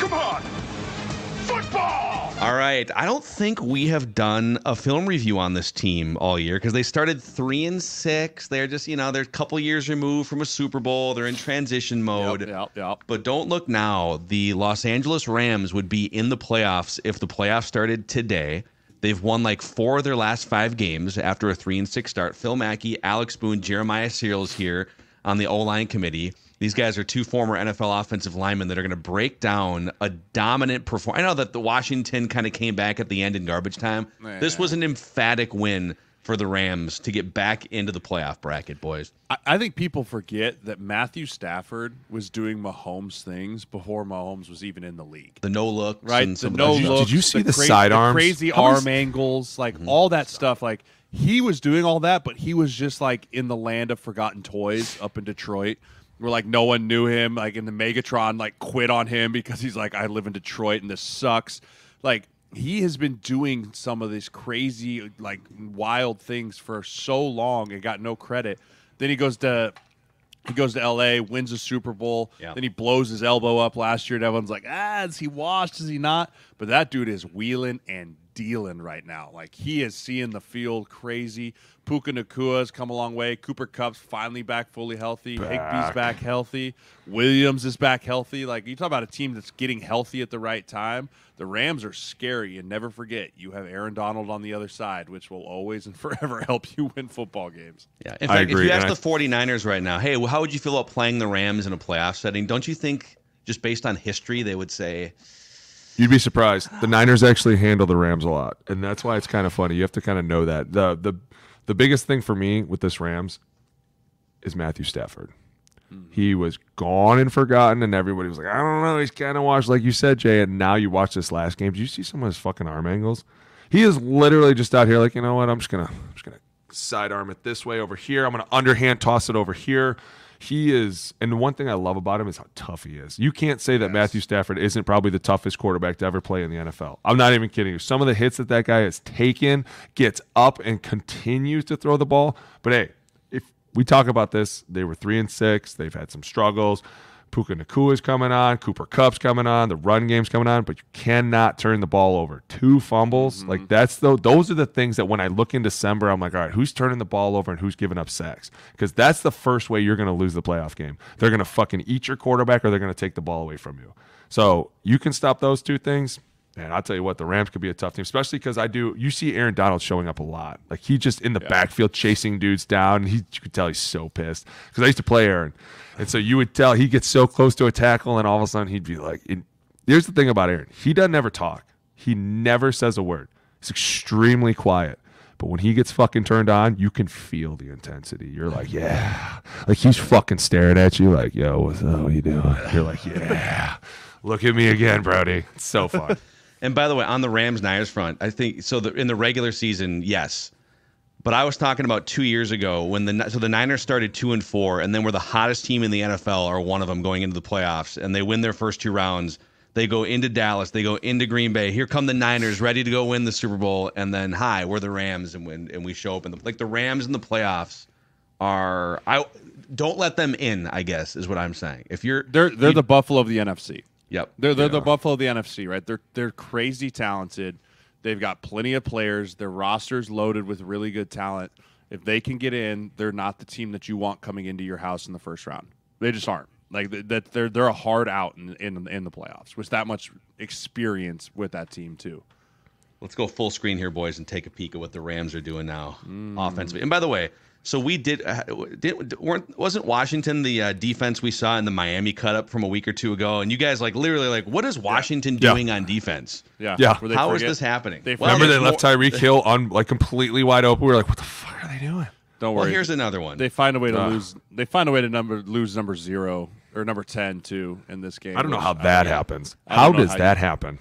Come on. Football! All right. I don't think we have done a film review on this team all year because they started 3-6. They're just, they're a couple years removed from a Super Bowl. They're in transition mode. Yep. But don't look now. The Los Angeles Rams would be in the playoffs if the playoffs started today. They've won like 4 of their last 5 games after a 3-6 start. Phil Mackey, Alex Boone, Jeremiah Sirles here on the O-line committee. These guys are 2 former NFL offensive linemen that are going to break down a dominant performance. I know that the Washington kind of came back at the end in garbage time. Yeah. This was an emphatic win for the Rams to get back into the playoff bracket, boys. I think people forget that Matthew Stafford was doing Mahomes things before Mahomes was even in the league. The no look, right? The no look. Did you see the sidearms? The crazy arm angles, like all that stuff. Like he was doing all that, but he was just like in the land of forgotten toys up in Detroit. Where like no one knew him, like in the Megatron, like quit on him because he's like, I live in Detroit and this sucks. Like he has been doing some of these crazy, like wild things for so long and got no credit. Then he goes to LA, wins a Super Bowl. Yeah. Then he blows his elbow up last year, and everyone's like, is he washed? Is he not? But that dude is wheeling and dealing right now. Like he is seeing the field crazy. Puka Nakua's come a long way. Cooper Kupp's finally back fully healthy. Higbee's back healthy. Williams is back healthy. Like you talk about a team that's getting healthy at the right time. The Rams are scary, and never forget you have Aaron Donald on the other side, which will always and forever help you win football games. Yeah, in fact, if you ask the 49ers right now, hey, how would you feel about playing the Rams in a playoff setting? Don't you think, just based on history, they would say? You'd be surprised. The Niners actually handle the Rams a lot, and that's why it's kind of funny. You have to kind of know that. The biggest thing for me with this Rams is Matthew Stafford. He was gone and forgotten, and everybody was like, I don't know, he's kind of washed, like you said, Jay, and now you watch this last game. Did you see some of his fucking arm angles? He is literally just out here like, you know what, I'm just gonna sidearm it this way over here. I'm going to underhand toss it over here. He is, and the one thing I love about him is how tough he is. You can't say that Matthew Stafford isn't probably the toughest quarterback to ever play in the NFL. I'm not even kidding you. Some of the hits that guy has taken, gets up and continues to throw the ball. But hey, if we talk about this, they were 3-6. They've had some struggles. Puka Nakua's coming on. Cooper Kupp's coming on. The run game's coming on. But you cannot turn the ball over. 2 fumbles. Like those are the things that when I look in December, I'm like, all right, who's turning the ball over and who's giving up sacks? Because that's the first way you're going to lose the playoff game. They're going to fucking eat your quarterback or they're going to take the ball away from you. So you can stop those 2 things. Man, I'll tell you what, the Rams could be a tough team, especially because you see Aaron Donald showing up a lot. Like he just in the backfield chasing dudes down. And you could tell he's so pissed because I used to play Aaron. And so you would tell he gets so close to a tackle and all of a sudden he'd be like, here's the thing about Aaron. He doesn't ever talk. He never says a word. He's extremely quiet. But when he gets fucking turned on, you can feel the intensity. You're like, yeah. Like he's fucking staring at you like, yo, what's up? What you doing? You're like, yeah. Look at me again, Brody. It's so fun. And by the way, on the Rams-Niners front, I think so. In the regular season, yes, but I was talking about 2 years ago when the Niners started 2-4, and then were the hottest team in the NFL, or one of them going into the playoffs, and they win their first 2 rounds. They go into Dallas, they go into Green Bay. Here come the Niners, ready to go win the Super Bowl, and then we're the Rams, and we show up in the Rams in the playoffs are. Don't let them in, I guess, is what I'm saying. If they're the Buffalo of the NFC. Yep. They're the Buffalo of the NFC, right? They're crazy talented. They've got plenty of players. Their roster's loaded with really good talent. If they can get in, they're not the team that you want coming into your house in the first round. They just aren't. Like that, they're a hard out in the playoffs. With that much experience with that team too. Let's go full screen here, boys, and take a peek at what the Rams are doing now offensively. And by the way, so we wasn't Washington the defense we saw in the Miami cut up from a week or 2 ago? And you guys literally what is Washington doing on defense? Yeah. How is this happening? Remember they left Tyreek Hill on completely wide open. We were like, what the fuck are they doing? Don't worry. Well, here's another one. They find a way to lose. They find a way to lose number 0 or number 10 too in this game. I don't know how that happens. How does that happen?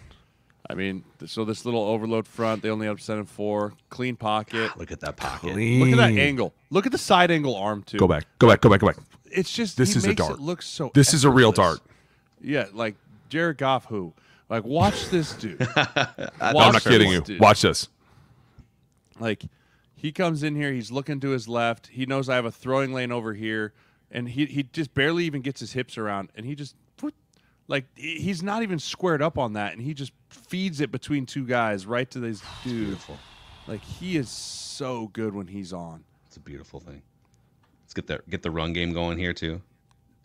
I mean, so this little overload front, they only have 7-4. Clean pocket. Look at that pocket. Clean. Look at that angle. Look at the side angle arm, too. Go back. It's just, this is a makes dart. It look so This is a real dart. Yeah, like Jared Goff, who? Like, watch this dude. I'm not kidding you. Dude. Watch this. Like, he comes in here, he's looking to his left. He knows I have a throwing lane over here, and he just barely even gets his hips around, and he just Like, he's not even squared up on that, and he just feeds it between two guys right to this dude. Beautiful. Like, he is so good when he's on. It's a beautiful thing. Let's get the run game going here too.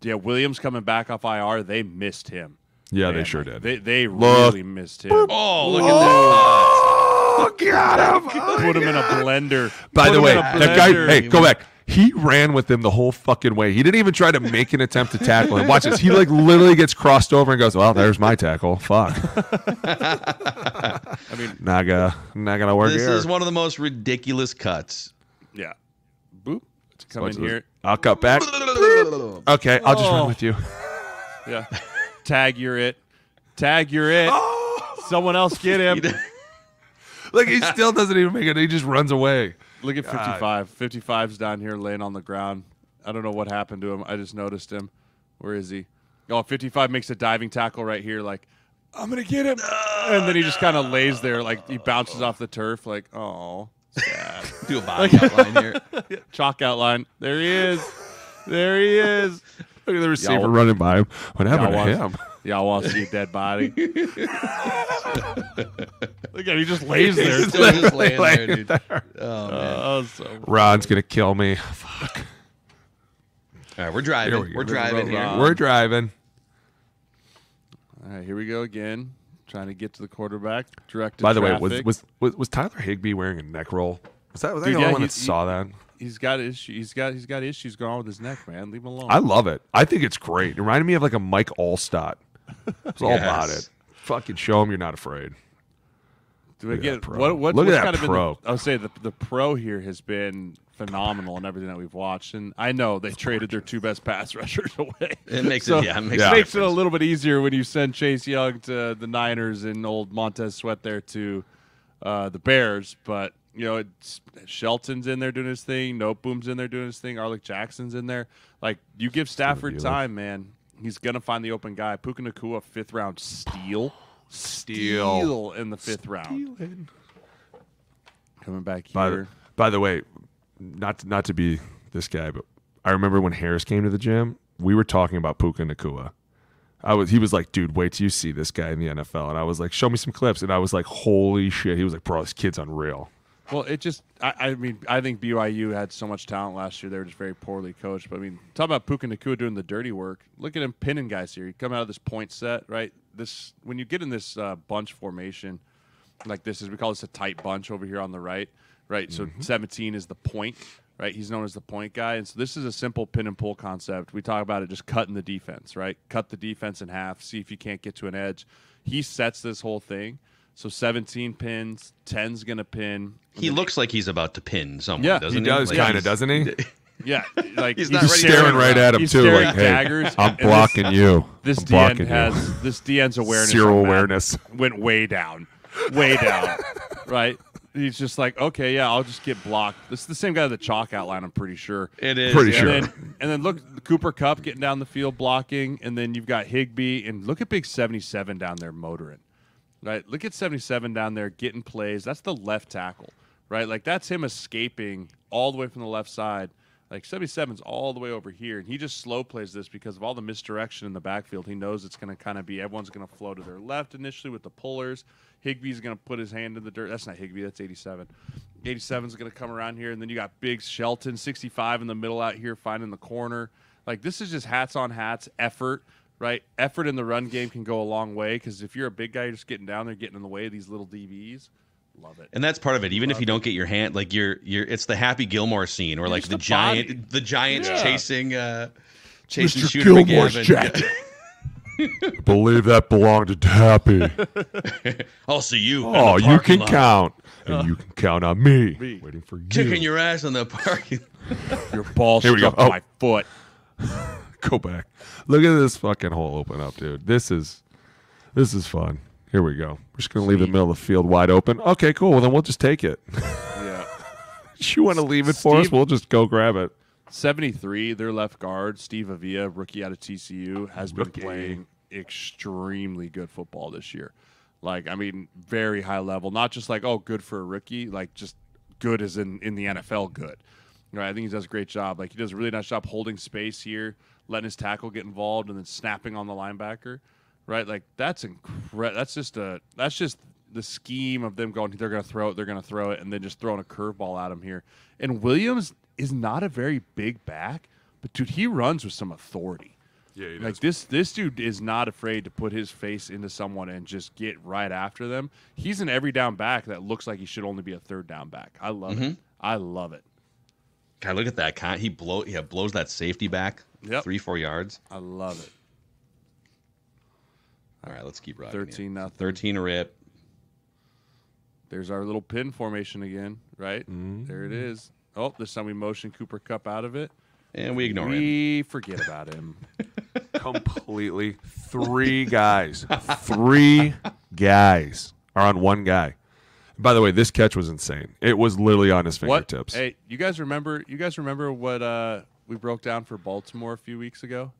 Yeah, Williams coming back off IR, they missed him. Yeah, Man, they sure did. They really missed him. Oh, look at that. Oh, got him. Put him in a blender. By Put the him way, in a that guy, blender. hey, go back. He ran with him the whole fucking way. He didn't even try to make an attempt to tackle him. Watch this. He like literally gets crossed over and goes, well, there's my tackle. Fuck. I mean, not gonna work This here. is one of the most ridiculous cuts. yeah. Boop. It's Watch coming this. here. I'll cut back. Okay, I'll just run with you. Yeah. Tag, you're it. Tag, you're it. Someone else get him. Like, he still doesn't even make it. He just runs away. Look at 55. 55's down here laying on the ground. I don't know what happened to him. I just noticed him. Where is he? Oh, 55 makes a diving tackle right here. Like, I'm going to get him. And then he just kind of lays there. Like, he bounces off the turf. Like, oh, sad. Do a body outline here. Chalk outline. There he is. There he is. Look at the receiver Y'all- running by him. What happened to Y'all him? Y'all want to see a dead body? Look at him. He just lays there. He's still just laying there, dude. there. Oh, man. Oh, so Ron's going to kill me. Fuck. All right, we're driving. Here we go. We're driving here. Ron. We're driving. All right, here we go again. Trying to get to the quarterback. Directed By the traffic. way, was Tyler Higbee wearing a neck roll? Was that Dude, the yeah, only one he- that saw that? He's got issues. He's got issues going on with his neck, man. Leave him alone. I love it. I think it's great. It reminded me of like a Mike Allstott. It's all about Yes. it. Fucking show him you're not afraid. Do we Look at get that pro. what's Look at that kind of pro. been I would say the pro here has been phenomenal in everything that we've watched, and I know they traded their two best pass rushers away. It makes So, it, yeah, it makes, Yeah. a makes it a difference. little bit easier when you send Chase Young to the Niners and old Montez Sweat there to the Bears. But you know, it's Shelton's in there doing his thing. Noteboom's in there doing his thing. Arlick Jackson's in there. Like, you give Stafford dealer. time, man. He's gonna find the open guy. Puka Nacua, 5th round steal in the 5th round. Coming back here. By the way, not to be this guy, but I remember when Harris came to the gym, we were talking about Puka Nacua. He was like, dude, wait till you see this guy in the NFL. And I was like, show me some clips. And I was like, holy shit. He was like, bro, this kid's unreal. Well, it just, I mean, I think BYU had so much talent last year. They were just very poorly coached. But, I mean, talk about Puka Nacua doing the dirty work. Look at him pinning guys here. You come out of this point set, right? When you get in this bunch formation like this, we call this a tight bunch over here on the right? So 17 is the point, right? He's known as the point guy. And so this is a simple pin and pull concept. We talk about it just cutting the defense, right? Cut the defense in half, see if you can't get to an edge. He sets this whole thing. So 17 pins, 10's going to pin. He looks like he's about to pin someone, Yeah, doesn't He he? does, Like, kind of, he's- doesn't he? Yeah, like He's he's not He's ready to staring run right around. at him, He's too. staring Like, hey, daggers, I'm and blocking you. This I'm DN blocking you. has this DN's awareness. Zero on that awareness. went way down, right? He's just like, okay, yeah, I'll just get blocked. This is the same guy with the chalk outline, I'm pretty sure. It is. Pretty yeah. sure. And then look, Cooper Kupp getting down the field blocking, and then you've got Higbee, and look at big 77 down there motoring, right? Look at 77 down there getting plays. That's the left tackle, right? Like, that's him escaping all the way from the left side. Like, 77's all the way over here, and he just slow plays this because of all the misdirection in the backfield. He knows it's going to kind of be everyone's going to flow to their left initially with the pullers. Higbee's going to put his hand in the dirt. That's not Higbee. That's 87. 87's going to come around here, and then you got big Shelton, 65 in the middle out here, finding the corner. Like, this is just hats on hats, effort, right? Effort in the run game can go a long way because if you're a big guy, you're just getting down there, getting in the way of these little DBs. Love it. And that's part of it. Even if you don't get your hand, like it's the Happy Gilmore scene where like Just the the Giants Yeah. chasing Mr. Shooter Gilmore's McGavin. jacket. I believe that belonged to Happy. I'll see you. in Oh, the you parking can lot, count. And you can count on me. Me. Waiting for you. kicking your ass in the parking. Your ball Here we struck go. Oh. my foot. Go back. Look at this fucking hole open up, dude. This is fun. Here we go. We're just gonna leave the middle of the field wide open. Okay, cool. Well, then we'll just take it. Yeah. You want to leave it for us? Steve- We'll just go grab it. 73, their left guard, Steve Avila, rookie out of TCU, has been Rookie. playing extremely good football this year. Like, I mean, very high level. Not just like, oh, good for a rookie, like just good as in the NFL good. Right? I think he does a great job. Like, he does a really nice job holding space here, letting his tackle get involved, and then snapping on the linebacker. right? Like that's incredible. That's just the scheme of them going. They're going to throw it, and then just throwing a curveball at him here. And Williams is not a very big back, but dude, he runs with some authority. Yeah, he Like does. this dude is not afraid to put his face into someone and just get right after them. He's an every down back that looks like he should only be a third down back. I love it. I love it. God, look at that. He blows that safety back 3-4 yards. I love it. All right, let's keep rocking. 13-0. 13 rip. There's our little pin formation again, right? There it is. Oh, this time we motion Cooper Kupp out of it. And we ignore him. We forget about him. Completely. 3 guys. 3 guys are on one guy. By the way, this catch was insane. It was literally on his fingertips. Hey, you guys remember what we broke down for Baltimore a few weeks ago?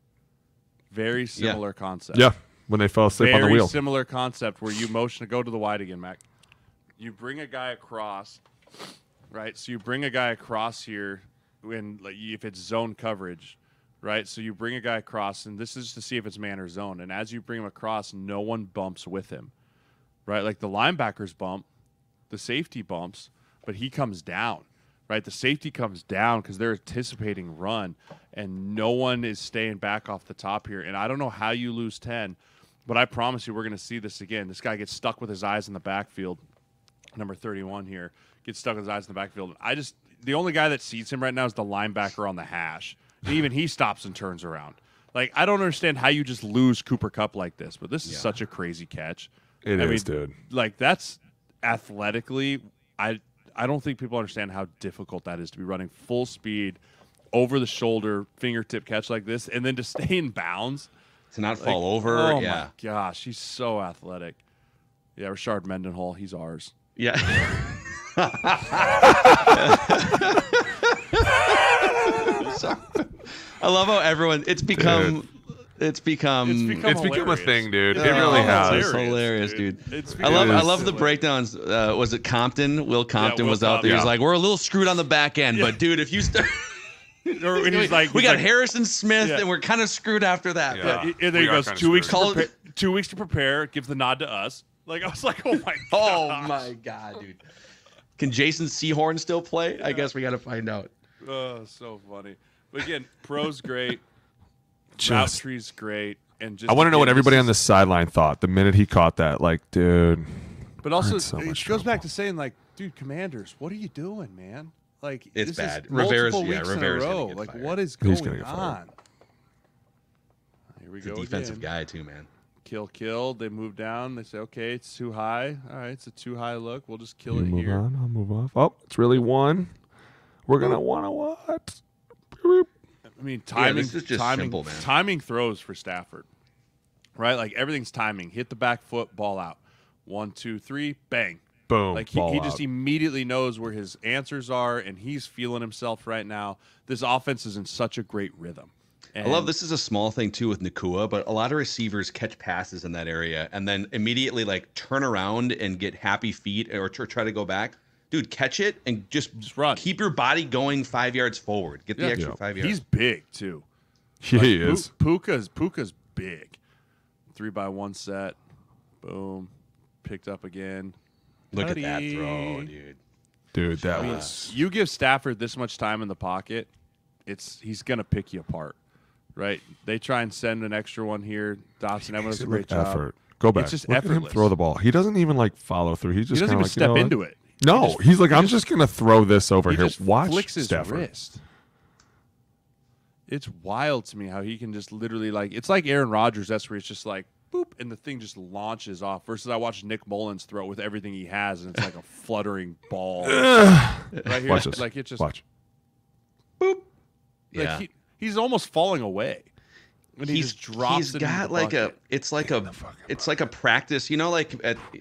Very similar concept. Yeah, when they fell asleep on the wheel. Very similar concept where you motion to go to the wide again, Mac. You bring a guy across, right? So you bring a guy across here when if it's zone coverage, right? So you bring a guy across, and this is to see if it's man or zone. And as you bring him across, no one bumps with him, right? Like the linebackers bump, the safety bumps, but he comes down, right? The safety comes down because they're anticipating run, and no one is staying back off the top here. And I don't know how you lose 10, but I promise you we're going to see this again. This guy gets stuck with his eyes in the backfield. Number 31 here gets stuck with his eyes in the backfield. The only guy that sees him right now is the linebacker on the hash. And even he stops and turns around. Like, I don't understand how you just lose Cooper Kupp like this, but this is such a crazy catch. It is, dude. Like, that's athletically, I don't think people understand how difficult that is to be running full speed, over the shoulder, fingertip catch like this, and then to stay in bounds. To not fall over. Oh, yeah. my gosh. He's so athletic. Yeah, Rashard Mendenhall, he's ours. Yeah. I love how everyone. It's become a thing, dude. It Yeah, really has. It's hilarious, dude. It's I love the breakdowns. Was it Compton? Will Compton Will was out there. Compton. He's like, we're a little screwed on the back end, but dude, if you start. Or when he's like, we got Harrison Smith, and we're kind of screwed after that. Yeah. But and then he goes, 2 weeks. screwed. 2 weeks to prepare. Gives the nod to us. Like I was like, oh my god. oh my god, dude. Can Jason Sehorn still play? I guess we got to find out. Oh, so funny. But again, pro's great. Route tree's great. And just I want to know what everybody on the the sideline thought the minute he caught that. Like, dude. But also, in so it much goes back trouble. to saying, like, dude, Commanders, what are you doing, man? Like, It's this bad. Is Rivera's- multiple weeks Rivera's in a gonna row. get Like, fired. what is He's going gonna get fired. on? Here we He's a go defensive again. guy too, man. Kill. They move down. They say, okay, it's too high. All right, it's a too high look. We'll just kill You it move here. on. I'll move off. Oh, it's really one. We're gonna want to what? I mean, Yeah, timing, this is just timing, simple, man. timing throws for Stafford, right? Like everything's timing. Hit the back foot, ball out. 1, 2, 3, bang. Boom. Like ball he out. just immediately knows where his answers are, and he's feeling himself right now. This offense is in such a great rhythm. I love this is a small thing too with Nakua, but a lot of receivers catch passes in that area and then immediately like turn around and get happy feet or try to go back. Dude, catch it and just run. Keep your body going 5 yards forward. Get the extra 5 yards. He's big too. Yeah, he is. Puka's big. 3-by-1 set. Boom. Picked up again. Look at that Buddy. throw, dude. Dude, that I mean, was. You give Stafford this much time in the pocket, he's gonna pick you apart. Right? They try and send an extra one here. Dotson, everyone does a great job. Effort. Go back. It's just Look at him effortless. throw the ball. He doesn't even like follow through. He's He just doesn't kind even of like, step you know into what? it. No, he's like, I'm just gonna throw this over He here. just Watch flicks his Stafford. wrist. It's wild to me how he can just literally like it's like Aaron Rodgers. That's where it's just like boop, and the thing just launches off. Versus I watched Nick Mullins throw it with everything he has, and it's like a fluttering ball right here. Watch this. Like it just Watch. boop. Like Yeah. he's almost falling away. And he just drops he's it got into the like bucket. it's like a practice, you know, like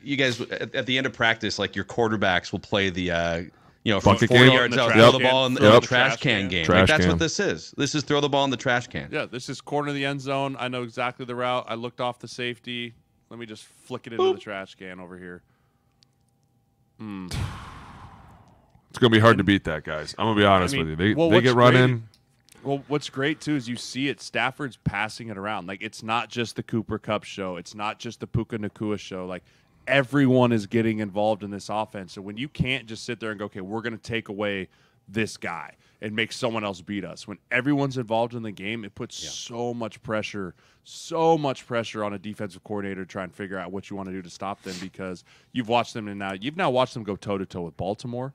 you guys at the end of practice, like your quarterbacks will play the from Bucket 4 game? yards Throw out, it in throw the the trash ball in can. the, Throw in the the trash trash can can. game. Trash Like that's can. what this is. This is throw the ball in the trash can. Yeah, this is corner of the end zone. I know exactly the route. I looked off the safety. Let me just flick it into the trash can over here. It's gonna be hard to beat that, guys. I'm gonna be honest with you. They what's get run great- in. Well, what's great too is you see it. Stafford's passing it around. Like it's not just the Cooper Cup show. It's not just the Puka Nakua show. Like everyone is getting involved in this offense. So when you can't just sit there and go, okay, we're going to take away this guy and make someone else beat us. When everyone's involved in the game, it puts so much pressure on a defensive coordinator to try and figure out what you want to do to stop them, because you've now watched them go toe-to-toe with Baltimore.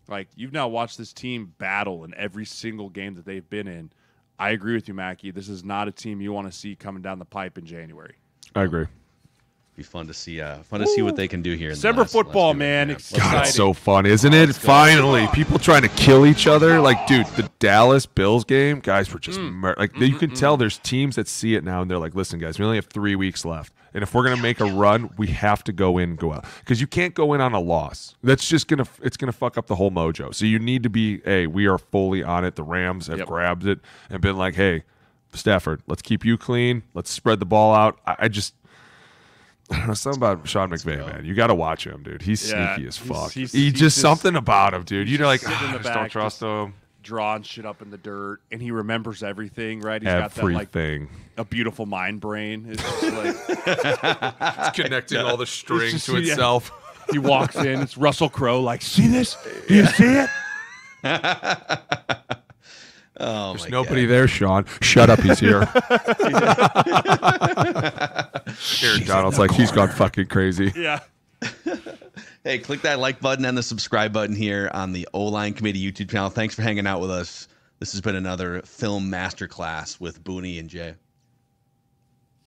Like, you've now watched this team battle in every single game that they've been in. I agree with you, Mackey. This is not a team you want to see coming down the pipe in January. I agree. Be fun to see what they can do here. December football, man. God, it's so fun, isn't it? Finally, people trying to kill each other. Like, dude, the Dallas Bills game, guys were just you can tell there's teams that see it now and they're like, listen, guys, we only have 3 weeks left, and if we're gonna make a run, we have to go out, because you can't go in on a loss. That's just gonna fuck up the whole mojo. So you need to be, hey, we are fully on it. The Rams have grabbed it and been like, hey, Stafford, let's keep you clean. Let's spread the ball out. I don't know, something about Sean McVay, man. You got to watch him, dude. He's sneaky as fuck. He's just something about him, dude. You know, like, I just don't trust him. Drawing shit up in the dirt, and he remembers everything, right? He's got that, like, a beautiful mind brain. It's just like it's connecting all the strings to itself. He walks in, it's Russell Crowe, like, see this? Do you see it? Oh, there's nobody there, Sean. Shut up, he's here. Aaron Donald's like, he's gone fucking crazy. Yeah. Hey, click that like button and the subscribe button here on the O-Line Committee YouTube channel. Thanks for hanging out with us. This has been another film masterclass with Booney and Jay.